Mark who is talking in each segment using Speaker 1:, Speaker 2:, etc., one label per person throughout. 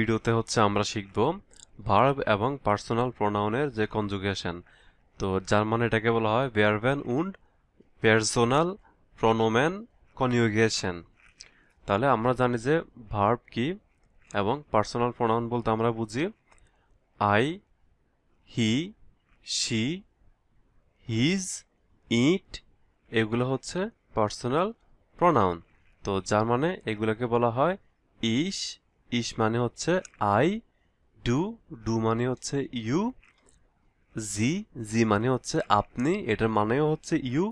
Speaker 1: ভিডিওতে আমরা শিখব ভার্ব এবং পার্সোনাল প্রোনাউনের যে কনজুগেশন। তো যার মানে এটাকে বলা হয় ভার্বেন উন্ড পার্সোনাল প্রোনোমেন কনজুগেশন। তাহলে আমরা জানি যে ভার্ব কি এবং পার্সোনাল প্রোনাউন বলতে আমরা বুঝি আই, হি, শি, হিজ, ইট, এগুলো হচ্ছে পার্সোনাল প্রোনাউন। তো যার মানে এগুলোকে বলা হয় ইস, ইস মানে হচ্ছে আই, ডু, ডু মানে হচ্ছে ইউ, জি, জি মানে হচ্ছে আপনি, এটার মানেও হচ্ছে ইউ।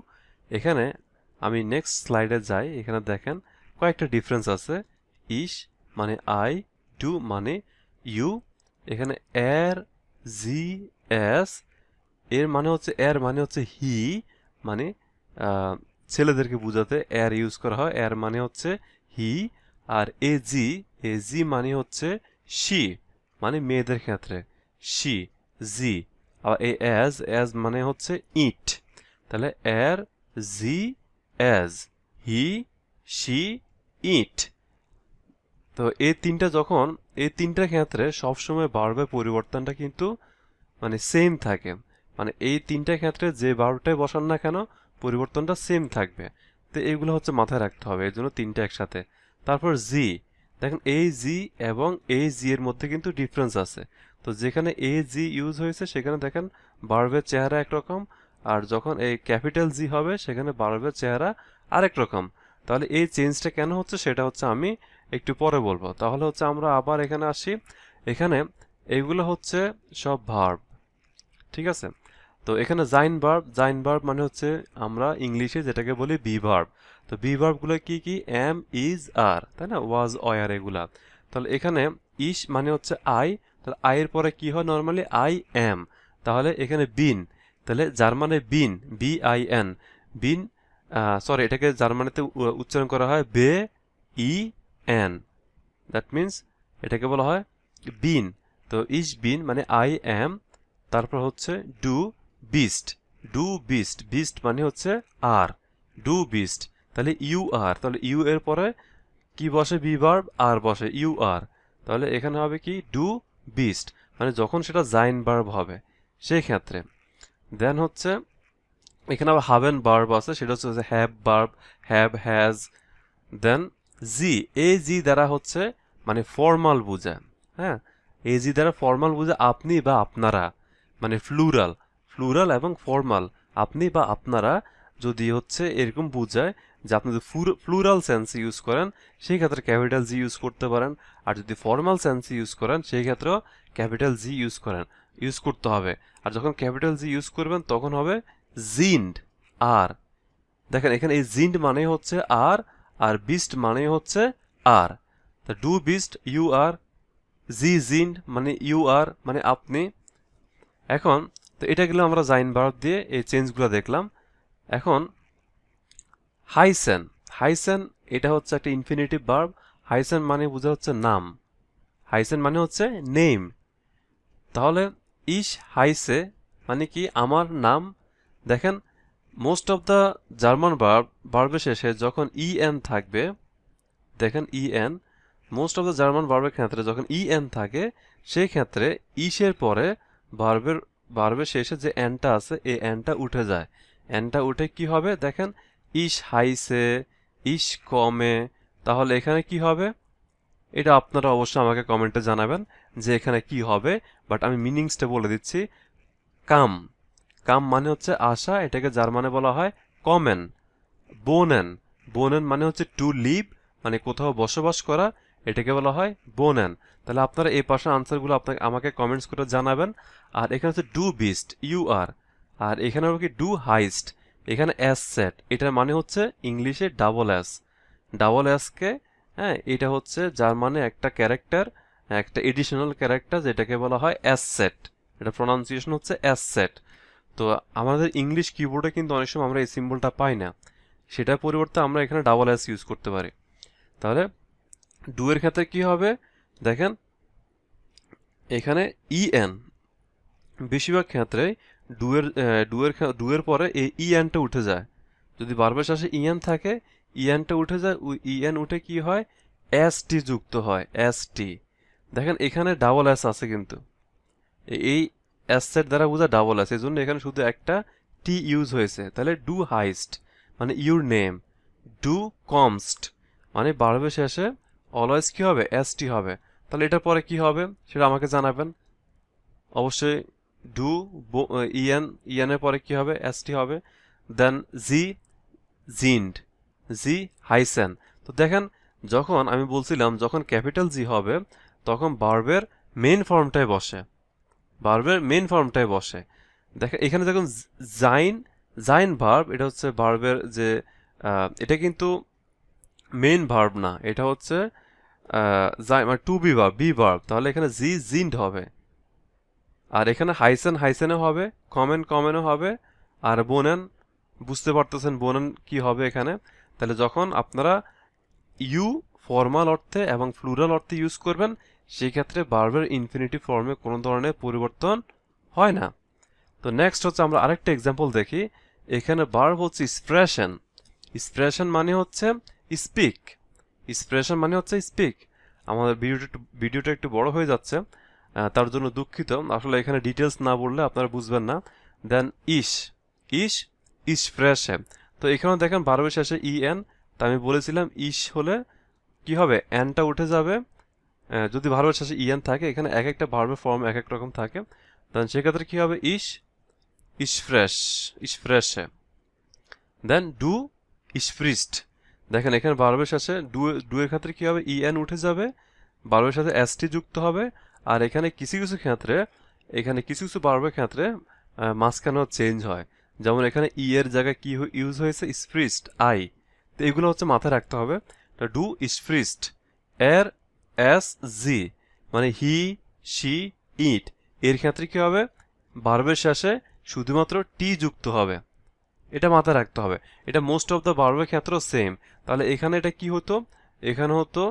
Speaker 1: এখানে আমি নেক্সট স্লাইডে যাই, এখানে দেখেন কয়েকটা ডিফারেন্স আছে। ইস মানে আই, ডু মানে ইউ, এখানে এর, জি, এস, এর মানে হচ্ছে হি, মানে ছেলেদেরকে বোঝাতে এর ইউজ করা হয়, এর মানে হচ্ছে হি। আর এ জি মানে হচ্ছে শি, মানে মেয়েদের ক্ষেত্রে শি, জি। আর এই এজ মানে হচ্ছে ইট। তাহলে এর, জি, এজ, হি, শি, ইট। তো এই তিনটা ক্ষেত্রে সবসময় ভার্বের পরিবর্তনটা কিন্তু মানে সেম থাকে। মানে এই তিনটা ক্ষেত্রে যে ভার্বটাই বসান না কেন পরিবর্তনটা সেম থাকবে। তো এইগুলো মাথায় রাখতে হবে, এই জন্য তিনটা একসাথে। তারপর জি, দেখেন এই জি এবং এই জি এর মধ্যে কিন্তু ডিফারেন্স আছে। তো যেখানে এ জি ইউজ হয়েছে সেখানে দেখেন ভার্বের চেহারা একরকম, আর যখন এই ক্যাপিটাল জি হবে সেখানে ভার্বের চেহারা আরেক রকম। তাহলে এই চেঞ্জটা কেন হচ্ছে সেটা আমি একটু পরে বলবো। তাহলে আমরা আবার এখানে আসি। এখানে এইগুলো সব ভার্ব, ঠিক আছে। তো এখানে জাইন ভার্ব মানে আমরা ইংলিশে যেটাকে বলি বি ভার্ব। তো বি ভার্ব গুলো কি কি? এম, ইজ, আর, তাই না? ওয়াজ, ওয়ার, এগুলা। তাহলে এখানে ইস মানে হচ্ছে আই, তাহলে আই এর পরে কি হয় নরমালি? I am. তাহলে এখানে বিন, তাহলে জার্মানে বিন, বি আই এন, বিন, সরি, এটাকে জার্মানিতে উচ্চারণ করা হয় বে, ই, এন, দ্যাট মিন্স এটাকে বলা হয় বিন। তো ইস বিন মানে আই এম, তারপর do beast, do beast, beast মানে আর, ডু বিস্ট। তাহলে ইউ আর, তাহলে ইউ এর পরে কি বসে? বি ভার্ব, আর বসে ইউ আর। তাহলে এখানে হবে কি? ডু বিস্ট, মানে যখন সেটা জাইন ভার্ব হবে সেই ক্ষেত্রে। দেন এখানে আবার হাভেন ভার্ব আছে, সেটা হ্যাভ ভার্ব, হ্যাভ, হ্যাজ। দেন জি, এই জি দ্বারা মানে ফর্মাল বোঝায়। হ্যাঁ, এই জি দ্বারা ফর্মাল বোঝায় আপনি বা আপনারা, মানে ফ্লুরাল, ফ্লুরাল এবং ফর্মাল, আপনি বা আপনারা। যদি এরকম বোঝায় যে আপনি যদি ফ্লুরাল সেন্স ইউজ করেন সেই ক্ষেত্রে ক্যাপিটাল জি ইউজ করতে পারেন, আর যদি ফর্মাল সেন্স ইউজ করেন সেই ক্ষেত্রেও ক্যাপিটাল জি ইউজ করতে হবে। আর যখন ক্যাপিটাল জি ইউজ করবেন তখন হবে জিন্ড, আর। দেখেন এখানে এই জিন্ড মানে আর, আর বিস্ট মানে আর। তা ডু বিস্ট ইউ আর, জি জিন্ড মানে ইউ আর মানে আপনি। এখন তো এটা গেলে আমরা জাইন ভার্ব দিয়ে এই চেঞ্জগুলো দেখলাম। এখন হাইসেন, হাইসেন এটা একটা ইনফিনিটিভ ভার্ব। হাইসেন মানে বোঝা নাম, হাইসেন মানে নেম। তাহলে ইস হাইসে মানে কি? আমার নাম। দেখেন মোস্ট অফ দ্য জার্মান ভার্বের শেষে যখন ইএন থাকবে, দেখেন EN, most of the German ভার্বের ক্ষেত্রে যখন ইএন থাকে সেই ক্ষেত্রে ইসের পরে ভার্বের শেষে যে এনটা আছে এই এনটা উঠে যায়। এনটা উঠে কি হবে? দেখেন ইস হাইসে, ইস কমে। তাহলে এখানে কি হবে? এটা আপনারা অবশ্যই আমাকে কমেন্টে জানাবেন যে এখানে কি হবে, বাট আমি মিনিংসটা বলে দিচ্ছি। কাম, কাম মানে আসা, এটাকে জার্মানে বলা হয় কমেন। বোনেন, বোনেন মানে টু লিভ, মানে কোথাও বসবাস করা, এটাকে বলা হয় বোনেন। তাহলে আপনারা এই পাশের আনসারগুলো আমাকে কমেন্টস করে জানাবেন। আর এখানে ডু বিস্ট, ইউ আর। আর এখানে হবে কি? ডু হাইস্ট, এখানে এস সেট, এটার মানে ইংলিশে double S, double S K, হ্যাঁ, এটা জার্মানে একটা ক্যারেক্টার, একটা এডিশনাল ক্যারেক্টার যেটাকে বলা হয় এস সেট, এটা প্রোনাউন্সিয়েশন এস সেট। তো আমাদের ইংলিশ কিবোর্ডে কিন্তু অনেক সময় আমরা এই সিম্বলটা পাই না, সেটার পরিবর্তে আমরা এখানে ডাবল এস ইউজ করতে পারি। তাহলে ডু এর ক্ষেত্রে কি হবে? দেখেন এখানে ইএন, বেশিরভাগ ক্ষেত্রে ডু এর পরে এই ইএনটা উঠে যায়। যদি ভার্বের শেষে ইএন থাকে, ইএনটা উঠে যায়, ইএন উঠে কি হয়? এস টি যুক্ত হয়, এস টি। দেখেন এখানে ডাবল এস আছে, কিন্তু এই এস এর দ্বারা বোঝা ডাবল এস, এই জন্য এখানে শুধু একটা টি ইউজ হয়েছে। তাহলে ডু হাইস্ট মানে ইউর নেম, ডু কমস্ট মানে ভার্বের শেষে অলওয়েজ কি হবে, এস টি হবে। তাহলে এটার পরে কি হবে সেটা আমাকে জানাবেন অবশ্যই। ডু ইএন, ইএন এর পরে কি হবে, এস টি হবে। দেন জি জিন্ড, জি হাইসেন। তো দেখেন যখন আমি বলছিলাম যখন ক্যাপিটাল জি হবে তখন ভার্বের মেইন ফর্মটাই বসে, ভার্বের মেইন ফর্মটাই বসে। দেখেন এখানে যখন জাইন, জাইন ভার্ব, এটা হচ্ছে ভার্বের যে এটা কিন্তু মেইন ভার্ব না, এটা হচ্ছে মানে to be verb, be verb. তাহলে এখানে জি জিন্ড হবে, আর এখানে হাইসেন হাইসেনও হবে, কমেন কমেনও হবে, আর বোনেন, বুঝতে পারতেছেন বোনেন কি হবে এখানে। তাহলে যখন আপনারা ইউ ফর্মাল অর্থে এবং প্লুরাল অর্থে ইউজ করবেন সেই ক্ষেত্রে ভার্বের ইনফিনিটিভ ফর্মে কোনো ধরনের পরিবর্তন হয় না। তো নেক্সট হচ্ছে আমরা আরেকটা এক্সাম্পল দেখি। এখানে ভার্ব হচ্ছে এক্সপ্রেশন, এক্সপ্রেশন মানে হচ্ছে স্পিক, এক্সপ্রেশন মানে হচ্ছে স্পিক। আমাদের ভিডিওটা একটু বড় হয়ে যাচ্ছে, তার জন্য দুঃখিত। আসলে এখানে ডিটেলস না বললে আপনারা বুঝবেন না। দেন ইস, ইস ইসপ্রেশে। তো এখানেও দেখেন ভার্বের শেষে ই এন, তা আমি বলেছিলাম ইস হলে কি হবে, এনটা উঠে যাবে। যদি ভার্বের শেষে ইএন থাকে, এখানে এক একটা ভার্বের ফর্ম এক এক রকম থাকে, দেন সেক্ষেত্রে কি হবে, ইস ইসফ্রেশ, ইসফ্রেশে। দেন ডু ইসফ্রিস্ট। দেখেন এখানে ভার্বের শেষে ডু এর ক্ষেত্রে কি হবে, ইএন উঠে যাবে, ভার্বের সাথে এসটি যুক্ত হবে। আর এখানে কিছু কিছু ক্ষেত্রে, এখানে কিছু কিছু ভার্বের ক্ষেত্রে মাঝখানেও চেঞ্জ হয়। যেমন এখানে ই এর জায়গায় কি ইউজ হয়েছে, স্প্রিস্ট, আই। তো এগুলো হচ্ছে মাথায় রাখতে হবে। ডু স্প্রিস্ট এর এস জি মানে হি, শি, ইট, এর ক্ষেত্রে কি হবে, ভার্বের শেষে শুধুমাত্র টি যুক্ত হবে, এটা মাথায় রাখতে হবে। এটা মোস্ট অফ দ্য ভার্বের ক্ষেত্রেও সেম। তাহলে এখানে এটা কি হতো, এখানে হতো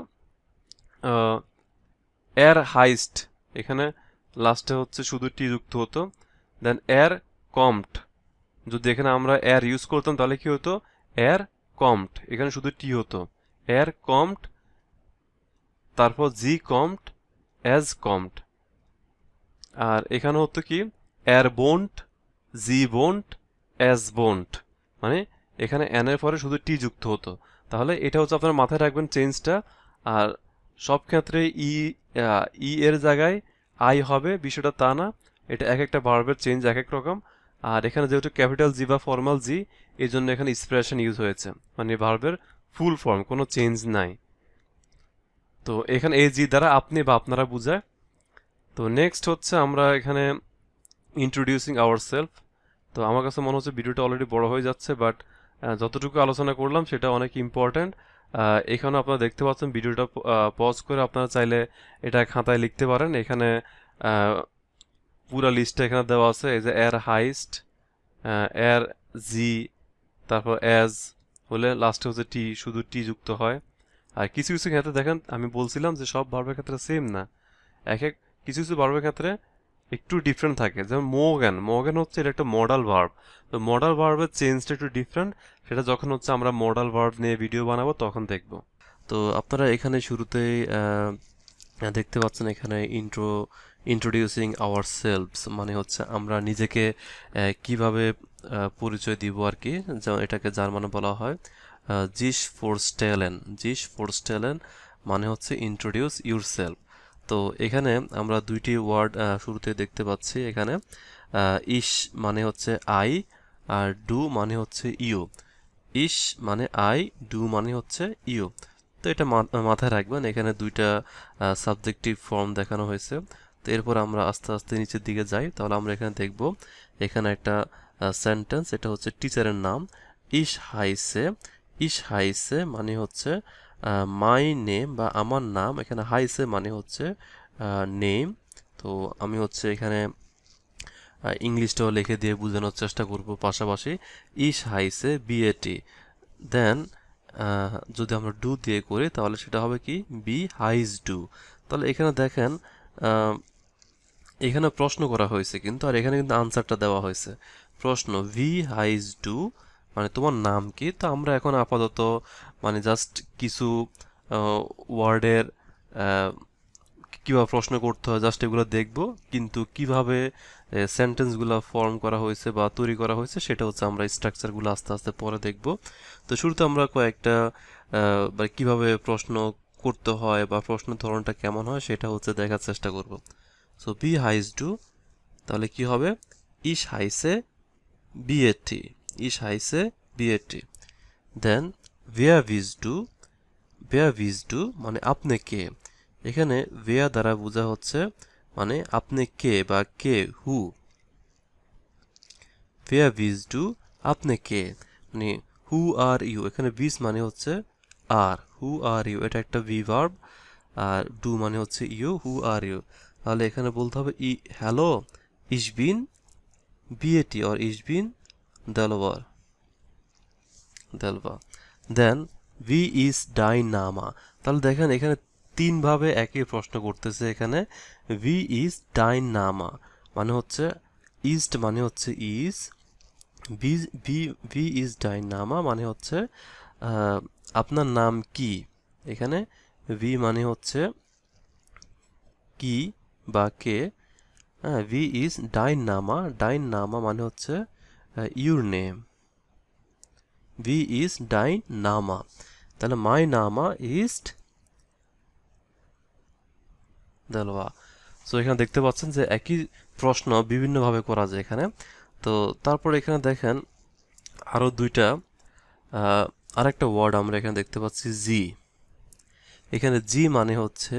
Speaker 1: এর হাইস্ট, এখানে লাস্টে হচ্ছে শুধু টি যুক্ত হতো। দেন এর কমড, যদি এখানে আমরা এর ইউজ করতাম তাহলে কি হতো, এর কমড, এখানে শুধু টি হতো, এর কমড। তারপর জি কমড, এজ কমড। আর এখানে হতো কি, এর বোন্ট, জি বোন্ট, এজ বোন্ট, মানে এখানে এন এর পরে শুধু টি যুক্ত হতো। তাহলে এটা হচ্ছে আপনারা মাথায় রাখবেন চেঞ্জটা। আর সব ক্ষেত্রে ই এর জায়গায় আই হবে বিষয়টা তা না, এটা এক একটা ভার্বের চেঞ্জ এক এক রকম। আর এখানে যেহেতু ক্যাপিটাল জি বা ফর্মাল জি, এই জন্য এখানে এক্সপ্রেশন ইউজ হয়েছে, মানে ভার্বের ফুল ফর্ম, কোনো চেঞ্জ নাই। তো এখানে এই জি দ্বারা আপনি বা আপনারা বুঝায়। তো নেক্সট হচ্ছে আমরা এখানে ইন্ট্রোডিউসিং আওয়ার সেলফ। তো আমার কাছে মনে হচ্ছে ভিডিওটা অলরেডি বড় হয়ে যাচ্ছে, বাট যতটুকু আলোচনা করলাম সেটা অনেক ইম্পর্ট্যান্ট। এখানে আপনারা দেখতে পাচ্ছেন ভিডিওটা পজ করে আপনারা চাইলে এটা খাতায় লিখতে পারেন। এখানে পুরা লিস্টটা এখানে দেওয়া আছে, এই যে এর হাইস্ট, এর জি, তারপর এজ হলে লাস্টে হচ্ছে টি, শুধু টি যুক্ত হয়। আর কিছু কিছু ক্ষেত্রে দেখেন আমি বলছিলাম যে সব ভার্বের ক্ষেত্রে সেম না, এক এক কিছু কিছু ভার্বের ক্ষেত্রে একটু ডিফারেন্ট থাকে। যেমন মোগান, মোগান হচ্ছে এটা একটা মডাল ভার্ব। তো মডাল ভার্বের চেঞ্জটা একটু ডিফারেন্ট, সেটা যখন হচ্ছে আমরা মডাল ভার্ব নিয়ে ভিডিও বানাবো তখন দেখব। তো আপনারা এখানে শুরুতেই দেখতে পাচ্ছেন এখানে ইন্ট্রোডিউসিং আওয়ার সেলভস মানে হচ্ছে আমরা নিজেকে কিভাবে পরিচয় দিব আর কি, এটাকে জার্মানে বলা হয় জিস ফোরস্টেলেন, জিস ফোরস্টেলেন মানে হচ্ছে ইন্ট্রোডিউস ইউর সেলফ। তো এখানে আমরা দুইটি ওয়ার্ড শুরুতে দেখতে পাচ্ছি। এখানে ইস মানে হচ্ছে আই, আর ডু মানে হচ্ছে ইউ। ইস মানে আই, ডু মানে হচ্ছে ইউ। তো এটা মাথায় রাখবেন, এখানে দুইটা সাবজেক্টিভ ফর্ম দেখানো হয়েছে। তো এরপর আমরা আস্তে আস্তে নিচের দিকে যাই, তাহলে আমরা এখানে দেখব এখানে একটা সেন্টেন্স, এটা হচ্ছে টিচারের নাম, ইস হাইসে। ইস হাইসে মানে হচ্ছে মাই নেম বা আমার নাম, এখানে হাইসে মানে হচ্ছে নেম। তো আমি হচ্ছে এখানে ইংলিশটাও লিখে দিয়ে বোঝানোর চেষ্টা করব পাশাপাশি। ইস হাইসে বিএটি, দেন যদি আমরা ডু দিয়ে করি তাহলে সেটা হবে কি, বি হাইজ ডু। তাহলে এখানে দেখেন এখানে প্রশ্ন করা হয়েছে কিন্তু, আর এখানে কিন্তু আনসারটা দেওয়া হয়েছে। প্রশ্ন ভি হাইজ ডু মানে তোমার নাম কি। তো আমরা এখন আপাতত মানে জাস্ট কিছু ওয়ার্ডের কিভাবে প্রশ্ন করতে হয় জাস্ট এগুলো দেখব, কিন্তু কিভাবে সেন্টেন্সগুলো ফর্ম করা হয়েছে বা তৈরি করা হয়েছে সেটা হচ্ছে আমরা স্ট্রাকচারগুলো আস্তে আস্তে পরে দেখব। তো শুরুতে আমরা কয়েকটা বা কিভাবে প্রশ্ন করতে হয় বা প্রশ্নের ধরনটা কেমন হয় সেটা হচ্ছে দেখার চেষ্টা করব। সো বি হাইস ডু, তাহলে কি হবে? ইশ হাইসে বিএটি, ইশ হাইসে বিএটি। দেন ওয়্যার উইজ ডু, ওয়্যার উইজ ডু মানে আপনি কে। এখানে ওয়্যার দ্বারা বোঝা হচ্ছে মানে আপনি কে বা কে, হু। ওয়্যার উইজ ডু আপনি কে, মানে হু আর ইউ। এখানে উইজ মানে হচ্ছে আর, হু আর ইউ এটা একটা ভি ভার্ব, আর ডু মানে হচ্ছে ইউ, হু আর ইউ। তাহলে এখানে বলতে হবে হ্যালো ইশ বিন বিএটি অর ইশ বিন দেলওয়ার, দেলবা। দেন ভি ইজ ডাইন নামা, তাহলে দেখেন এখানে তিনভাবে একই প্রশ্ন করতেছে। এখানে ভি ইজ ডাইন নামা মানে হচ্ছে ইস্ট মানে হচ্ছে ইজ, ভি ভি ভি ইজ ডাইন নামা মানে হচ্ছে আপনার নাম কি। এখানে ভি মানে হচ্ছে কি বা কে, হ্যাঁ। ভি ইজ ডাইন নামা, ডাইন নামা মানে হচ্ছে ইউর নেম, ভি ইজ ডাইন নামা। তাহলে মাই নামা ইজ দেলওয়া। সো এখানে দেখতে পাচ্ছেন যে একই প্রশ্ন বিভিন্নভাবে করা যায় এখানে। তো তারপর এখানে দেখেন আরও দুইটা আরেকটা ওয়ার্ড আমরা এখানে দেখতে পাচ্ছি জি। এখানে জি মানে হচ্ছে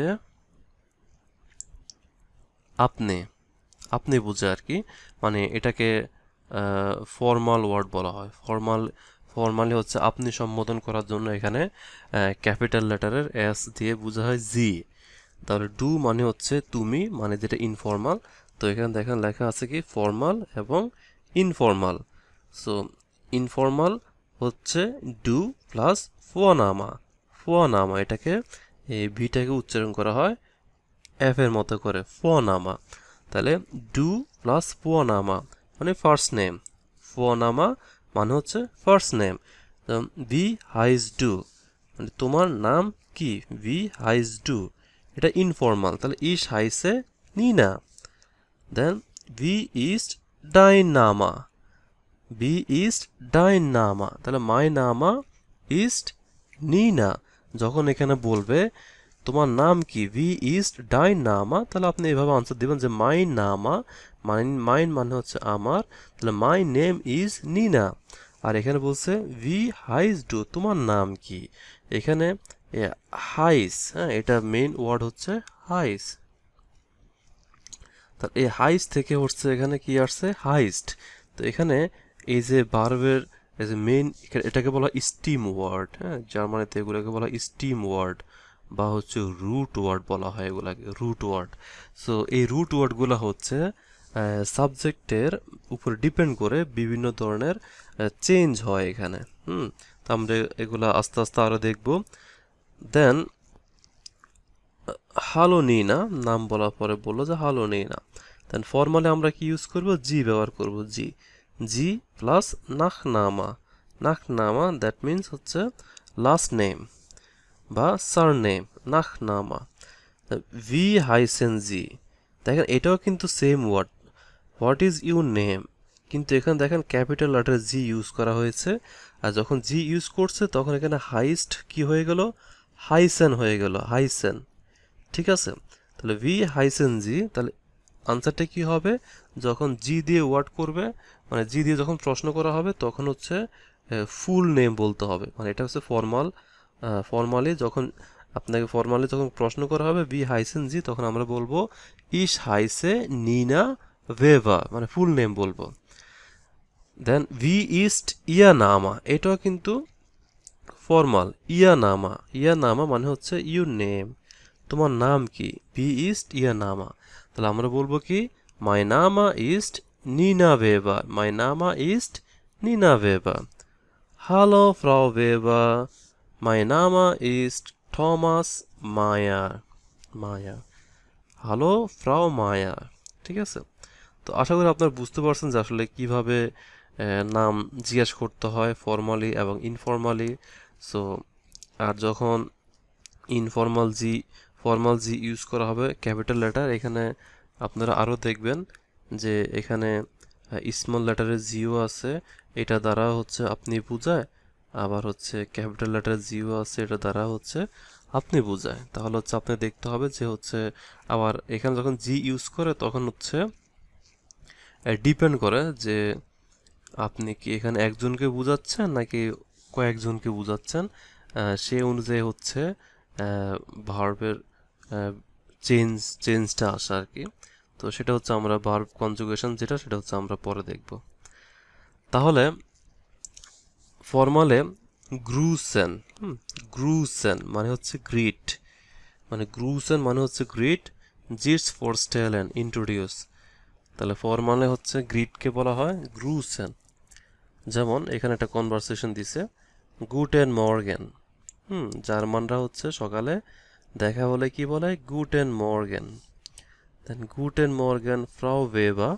Speaker 1: আপনি, আপনি বুঝে আর কি, মানে এটাকে ফর্মাল ওয়ার্ড বলা হয়। ফর্মালি হচ্ছে আপনি সম্বোধন করার জন্য এখানে ক্যাপিটাল লেটারের এস দিয়ে বোঝা হয় জি। তাহলে ডু মানে হচ্ছে তুমি, মানে যেটা ইনফর্মাল। তো এখানে দেখেন লেখা আছে কি ফর্মাল এবং ইনফর্মাল। সো ইনফর্মাল হচ্ছে ডু প্লাস ফুয়ানামা, ফুয়ানামা এটাকে এই ভিটাকে উচ্চারণ করা হয় এফ এর মতো করে, ফুয়ানামা। তাহলে ডু প্লাস ফুয়ানামা মানে ফার্স্ট নেম, ফুয়ানামা মানে হচ্ছে ফার্স্ট নেম। ভি হাইজ ডু মানে তোমার নাম কি, ভি হাইজ ডু এটা ইনফর্মাল, তাহলে ইশ হাইসে নিনা। দেন ভি ইস্ট ডাইন নামা, ভি ইস্ট ডাইন নামা তাহলে মাই নামা ইস্ট নিনা। যখন এখানে বলবে তোমার নাম কি, ভি ইস্ট ডাইন নামা, তাহলে আপনি এভাবে আনসার দিবেন যে মাই নামা, মাইন মানে হচ্ছে আমার, তাহলে মাই নেম ইজ নিনা। আর এখানে বলছে ভি হাইস ডু তোমার নাম কি। এখানে হাইস, হ্যাঁ এটা মেইন ওয়ার্ড হচ্ছে হাইস। তাহলে এই হাইস থেকে হচ্ছে এখানে কি আসছে হাইস্ট। তো এখানে এই যে ভার্বের এই যে মেইন এটাকে বলা স্টিম ওয়ার্ড, হ্যাঁ জার্মানিতে এগুলোকে বলা স্টিম ওয়ার্ড বা হচ্ছে রুট ওয়ার্ড বলা হয় এগুলাকে, রুট ওয়ার্ড। সো এই রুট ওয়ার্ডগুলো হচ্ছে সাবজেক্টের উপর ডিপেন্ড করে বিভিন্ন ধরনের চেঞ্জ হয় এখানে। তো আমরা এগুলা আস্তে আস্তে আরো দেখবো। দেন হালো নিনা, নাম বলার পরে বললো যে হালো নিনা। দেন ফর্মালি আমরা কি ইউজ করব, জি ব্যবহার করব, জি, জি প্লাস নাখ নামা, নাখ নামা দ্যাট মিনস হচ্ছে লাস্ট নেম বা সার নেম, নাখ নামা। ভি হাইসেন জি, দেখেন এটাও কিন্তু same word, what is your name, কিন্তু এখানে দেখেন ক্যাপিটাল লেটার জি ইউজ করা হয়েছে। আর যখন জি ইউজ করছে তখন এখানে হাইস্ট কি হয়ে গেল, হাইসেন হয়ে গেল, হাইসেন। ঠিক আছে, তাহলে ভি হাইসেন জি, তাহলে আনসারটা কি হবে, যখন জি দিয়ে ওয়ার্ড করবে মানে জি দিয়ে যখন প্রশ্ন করা হবে তখন হচ্ছে ফুল নেম বলতে হবে, মানে এটা হচ্ছে ফর্মালি যখন আপনাকে ফর্মালি যখন প্রশ্ন করা হবে ভি হাইসেন জি, তখন আমরা বলবো ইশ হাইসে নিনা ভেভা, মানে ফুল নেম বলবো। দেন ভি ইস্ট ইয়া নামা, এটাও কিন্তু ফর্মাল, ইয়া নামা, ইয়া নামা মানে হচ্ছে ইউর নেম, তোমার নাম কি, ভি ইস্ট ইয়া নামা। তাহলে আমরা বলবো কি মাই নামা ইস্ট নিনা ভেবা, মাই নামা ইস্ট নিনা ভেবা। হ্যালো ফ্রাউ ভেবা, মাই নামা ইস্ট থমাস মায়ার, মায়ার। হ্যালো ফ্রাউ মায়ার। ঠিক আছে, তো আশা করি আপনারা বুঝতে পারছেন যে আসলে কিভাবে নাম জিজ্ঞেস করতে হয় ফর্মালি এবং ইনফর্মালি। সো আর যখন ইনফর্মাল জি
Speaker 2: ফর্মাল জি ইউজ করা হবে ক্যাপিটাল লেটার। এখানে আপনারা আরও দেখবেন যে এখানে স্মল লেটারের জিও আছে, এটা দ্বারা হচ্ছে আপনি বোঝায়, আবার হচ্ছে ক্যাপিটাল লেটারের জিও আছে, এটা দ্বারা হচ্ছে আপনি বোঝায়। তাহলে হচ্ছে আপনি দেখতে হবে যে হচ্ছে আবার এখানে যখন জি ইউজ করে তখন হচ্ছে ডিপেন্ড করে যে আপনি কি এখানে একজনকে বোঝাচ্ছেন নাকি কয়েকজনকে বোঝাচ্ছেন, সে অনুযায়ী হচ্ছে ভার্বের চেঞ্জটা আসে আর কি। তো সেটা হচ্ছে আমরা ভার্ব কনজুগেশন যেটা, সেটা হচ্ছে আমরা পরে দেখব। তাহলে ফর্মালে গ্রুসেন, গ্রুসেন মানে হচ্ছে গ্রিট, মানে গ্রুসেন মানে হচ্ছে গ্রিট, জিটস ফোরস্টেলেন ইন্ট্রোডিউস। তাহলে ফর্মালে হচ্ছে গ্রিটকে বলা হয় গ্রুসেন। যেমন এখানে একটা কনভারসেশন দিছে, গুটেন মর্গেন। জার্মানরা হচ্ছে সকালে দেখা হলে কি বলে, গুটেন মর্গেন। দেন গুটেন মর্গেন ফ্রাউ ওয়েবার,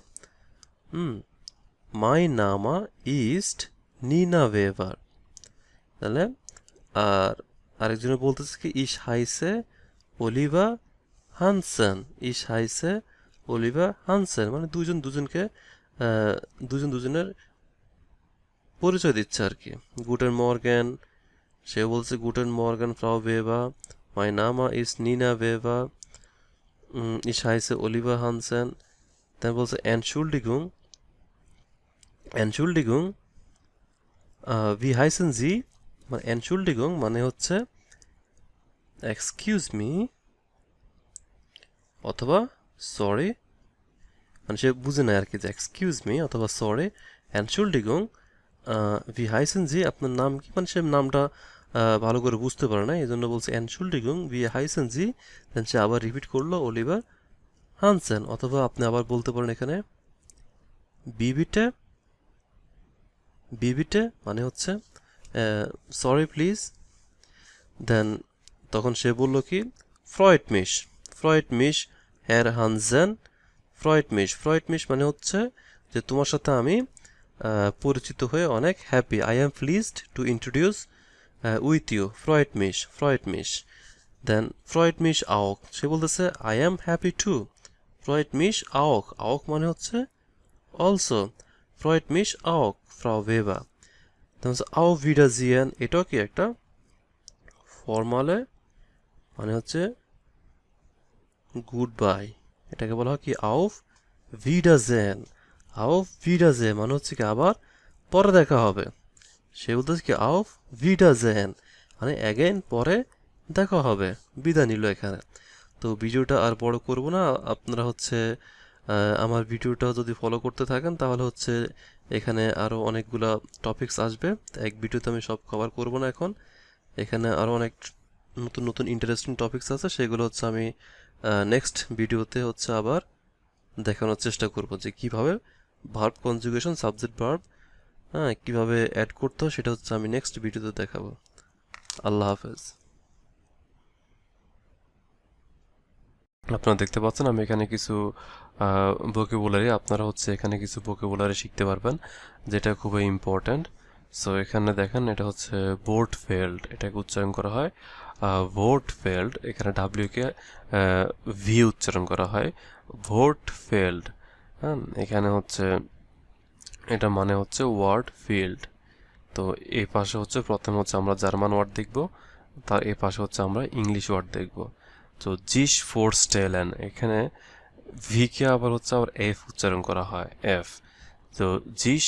Speaker 2: মাই নামা ইস্ট নিনা ওয়েবার। তাহলে আর আরেকজনে বলতেছে কি, ইশ হাইসে অলিভা হানসেন, ইশ হাইসে অলিভা হানসেন, মানে দুজন দুজনকে দুজন দুজনের পরিচয় দিচ্ছে আর কি। গুটেন মর্গেন, সে বলছে গুটেন মর্গেন ফ্রাউ ওয়েবা, মাই নামা ইজ নিনা ওয়েবা, ইশ হাইসে অলিভা হানসেন। তাই বলছে এনশুল্ডিগুং, এনশুল্ডিগুং ভি হাইসেন জি, মানে এনশুল্ডিগুং মানে হচ্ছে এক্সকিউজ মি অথবা সরি, মানে সে বুঝে নেয় আর কি যে এক্সকিউজ মি অথবা সরি। এনশুল্ডিগুং ভি হাইসেন জি, আপনার নাম কি, মানে সে নামটা ভালো করে বুঝতে পারে না, এই জন্য বলছে এনশুল্ডিগুং ভি হাইসেন জি। দেন সে আবার রিপিট করলো অলিভার হানসেন। অথবা আপনি আবার বলতে পারেন এখানে বিবিটে, বিবিটে মানে হচ্ছে সরি প্লিজ। দেন তখন সে বলল কি, ফ্রয়েড মিশ, ফ্রয়েড মিশ হ্যার হানসেন, ফ্রয়েড মিশ, ফ্রয়েড মিশ মানে হচ্ছে যে তোমার সাথে আমি পরিচিত হয়ে অনেক happy, I am pleased to introduce with you, ফ্রয়েড মিশ, ফ্রয়েড মিশ। দেন ফ্রয়েড মিশ আওক, সে বলতেছে আই এম হ্যাপি টু, ফ্রয়েড মিশ আওক, আওক মানে হচ্ছে অলসো, ফ্রয়েড মিশ আওক ফ্রাউ ওয়েবার। তাহলে হচ্ছে আও ভিডাজিয়ান, এটাও কি একটা ফর্মালে, মানে হচ্ছে গুড বাই, এটাকে বলা হয় কি আউফ ভিডাজেন, আউফ ভিডাজে মানে হচ্ছে কি আবার পরে দেখা হবে। সে বলতেছে কি আউফ ভিডাজেন, মানে অ্যাগেন পরে দেখা হবে, বিদায় নিল এখানে। তো ভিডিওটা আর বড় করব না, আপনারা হচ্ছে আমার ভিডিওটা যদি ফলো করতে থাকেন তাহলে হচ্ছে এখানে আরও অনেকগুলা টপিকস আসবে। এক ভিডিওতে আমি সব কভার করব না এখন, এখানে আরও অনেক নতুন নতুন ইন্টারেস্টিং টপিকস আছে, সেগুলো হচ্ছে আমি নেক্সট ভিডিওতে হচ্ছে আবার দেখানোর চেষ্টা করব যে কিভাবে ভার্ব কনজুগেশন, সাবজেক্ট ভার্ব, হ্যাঁ, কীভাবে অ্যাড করতে হয় সেটা হচ্ছে আমি নেক্সট ভিডিওতে দেখাবো। আল্লাহ হাফেজ। আপনারা দেখতে পাচ্ছেন আমি এখানে কিছু ভোকাবুলারি, আপনারা হচ্ছে এখানে কিছু ভোকাবুলারি শিখতে পারবেন যেটা খুবই ইম্পর্ট্যান্ট। সো এখানে দেখেন এটা হচ্ছে বোর্ড ফেল্ড, এটাকে উচ্চারণ করা হয় ভোট ফেল্ড, এখানে ডাব্লিউকে ভি উচ্চারণ করা হয়, ভোট ফেল্ড। হ্যাঁ, এখানে হচ্ছে এটা মানে হচ্ছে ওয়ার্ড ফিল্ড। তো এই পাশে হচ্ছে প্রথমে হচ্ছে আমরা জার্মান ওয়ার্ড দেখব, তার এই পাশে হচ্ছে আমরা ইংলিশ ওয়ার্ড দেখব। তো জিস ফোরস্টেলেন, এখানে ভিকে আবার হচ্ছে আবার এফ উচ্চারণ করা হয়, এফ। তো জিস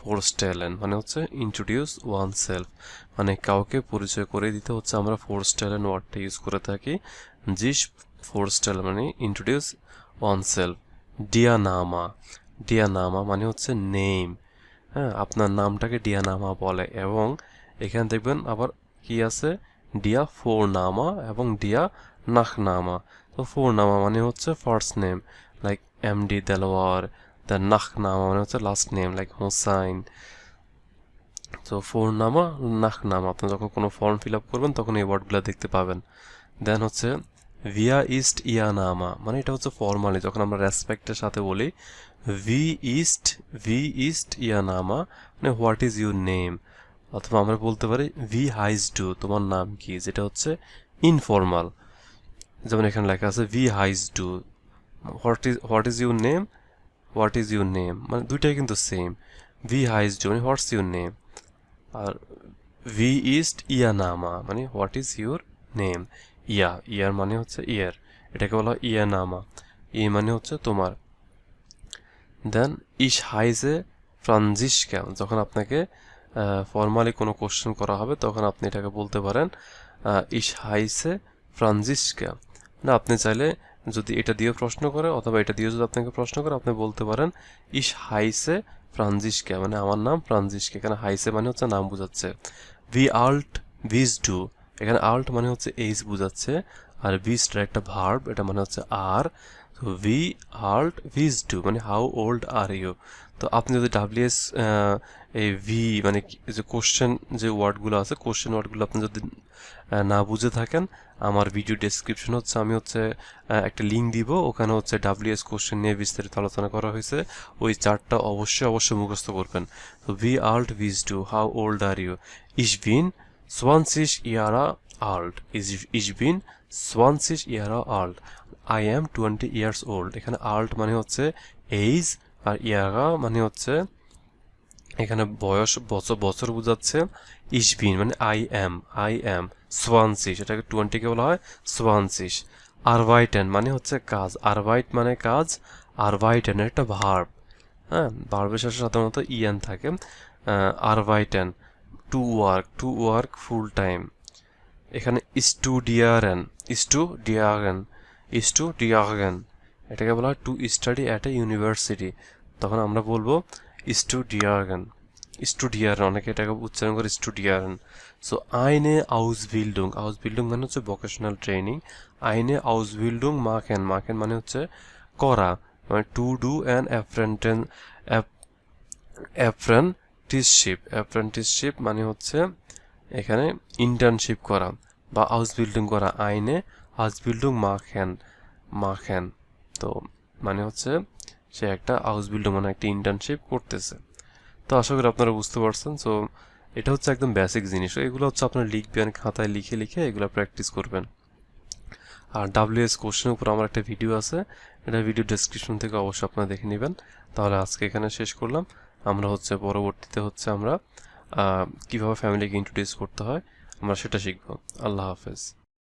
Speaker 2: ফোরস্টেলেন মানে হচ্ছে ইন্ট্রোডিউস ওয়ান সেলফ, মানে কাউকে পরিচয় করে দিতে হচ্ছে আমরা ফোরস্টেলেন ওয়ার্ডটা ইউজ করে থাকি। জিস ফোরস্টেলেন মানে ইন্ট্রোডিউস ওয়ান সেলফ। ডিয়ানামা, ডিয়ানামা মানে হচ্ছে নেম, হ্যাঁ, আপনার নামটাকে ডিয়ানামা বলে। এবং এখানে দেখবেন আবার কি আছে, ডিয়া ফোরনামা এবং ডিয়া নাখনামা। তো ফোরনামা মানে হচ্ছে first name, like MD Delwar, the নাখনামা মানে হচ্ছে লাস্ট নেম, লাইক হোসাইন। তো ফোরনামা, নাখনামা, আপনি যখন কোনো ফর্ম ফিল আপ করবেন তখন এই ওয়ার্ডগুলো দেখতে পাবেন। দেন হচ্ছে ভিয়া ইস্ট ইয়ানামা, মানে এটা হচ্ছে ফর্মালি যখন আমরা রেসপেক্টের সাথে বলি ভি ইস্ট, ভি ইস্ট ইয়ানামা মানে হোয়াট ইজ ইউর নেম। অথবা আমরা বলতে পারি ভি হাইজ ডু, তোমার নাম কি, যেটা হচ্ছে ইনফর্মাল। যেমন এখানে লেখা আছে ভি হাইজ ডু, what is your name, what is your name, মানে দুইটাই কিন্তু সেম। ভি হাইজ ডু মানে হোয়াটস ইউর নেম, আর ভি ইস্ট ইয়া নামা মানে হোয়াট ইজ ইউর নেম। ইয়ার মানে হচ্ছে ইয়ার, এটাকে বলা হয় ইয়া নামা, মানে হচ্ছে তোমার। দেন ইশ হাইজে ফ্রান্সিসকা, যখন আপনাকে ফর্মালি কোনো কোশ্চেন করা হবে তখন আপনি এটাকে বলতে পারেন ইশ হাইসে ফ্রান্সিসকা। না আপনি চাইলে যদি এটা দিয়ে প্রশ্ন করে অথবা এটা দিয়ে যদি আপনাকে প্রশ্ন করে আপনি বলতে পারেন ইশ হাইসে ফ্রান্সিসকা, মানে আমার নাম ফ্রান্সিসকা। এখানে হাইসে মানে হচ্ছে নাম বোঝাচ্ছে। ভি আল্ট ভিজ ডু, এখানে আল্ট মানে হচ্ছে এইজ বোঝাচ্ছে, আর ভিজটা একটা ভার্ব, এটা মানে হচ্ছে আর। তো ভি আল্ট ভিজ ডু মানে হাউ ওল্ড আর ইউ। তো আপনি যদি ডাব্লিউএস এই ভি মানে যে কোশ্চেন যে ওয়ার্ডগুলো আছে, কোশ্চেন ওয়ার্ডগুলো আপনি যদি না বুঝে থাকেন, আমার ভিডিও ডেসক্রিপশন হচ্ছে আমি হচ্ছে একটা লিঙ্ক দিব, ওখানে হচ্ছে ডাব্লিউএস কোশ্চেন নিয়ে বিস্তারিত আলোচনা করা হয়েছে, ওই চার্টটা অবশ্যই মুখস্থ করবেন। তো ভি আল্ট ভিজ ডু হাউ ওল্ড আর ইউ, ইশ বিন 20 Jahre alt, ich bin 20 Jahre alt, I am 20 years old। এখানে alt মানে হচ্ছে এইজ, আর ইয়ারা মানে হচ্ছে এখানে বয়স, বছর বোঝাচ্ছে। ich bin মানে I am 20, এটাকে 20 কে বলা হয় 20। arbeiten মানে হচ্ছে কাজ, arbeit মানে কাজ, arbeiten একটা ভার্ব, হ্যাঁ ভার্বের শেষে সাধারণত ইএন থাকে। arbeiten to work full time. এখানে স্টুডিয়ারেন এটাকে বলা হয় to study at a university, তখন আমরা বলবো স্টুডিয়ারেন। অনেকে এটাকে উচ্চারণ করে স্টুডিয়ারেন। সো আইনে আউসবিল্ডিং মানে হচ্ছে ভোকেশনাল ট্রেনিং। আইনে আউসবিল্ডিং মাখেন মানে হচ্ছে করা, মানে টু ডু অ্যান অ্যাপ্রেন্টিসশিপ মানে হচ্ছে এখানে ইন্টার্নশিপ করা বা হাউস বিল্ডিং করা। আইনে হাউস বিল্ডিং মাখেন, তো মানে হচ্ছে সে একটা হাউস বিল্ডিং মানে একটা ইন্টার্নশিপ করতেছে। তো আশা করি আপনারা বুঝতে পারছেন। সো এটা হচ্ছে একদম বেসিক জিনিস, এগুলো হচ্ছে আপনারা লিখবেন, খাতায় লিখে এগুলো প্র্যাকটিস করবেন। আর ডাব্লিউএস কোশ্চেনের উপর আমার একটা ভিডিও আছে, এটা ভিডিও ডেসক্রিপশন থেকে অবশ্যই আপনারা দেখে নেবেন। তাহলে আজকে এখানে শেষ করলাম। আমরা হচ্ছে পরবর্তীতে হচ্ছে আমরা কিভাবে ফ্যামিলিকে ইন্ট্রোডিউস করতে হয় আমরা সেটা শিখব। আল্লাহ হাফেজ।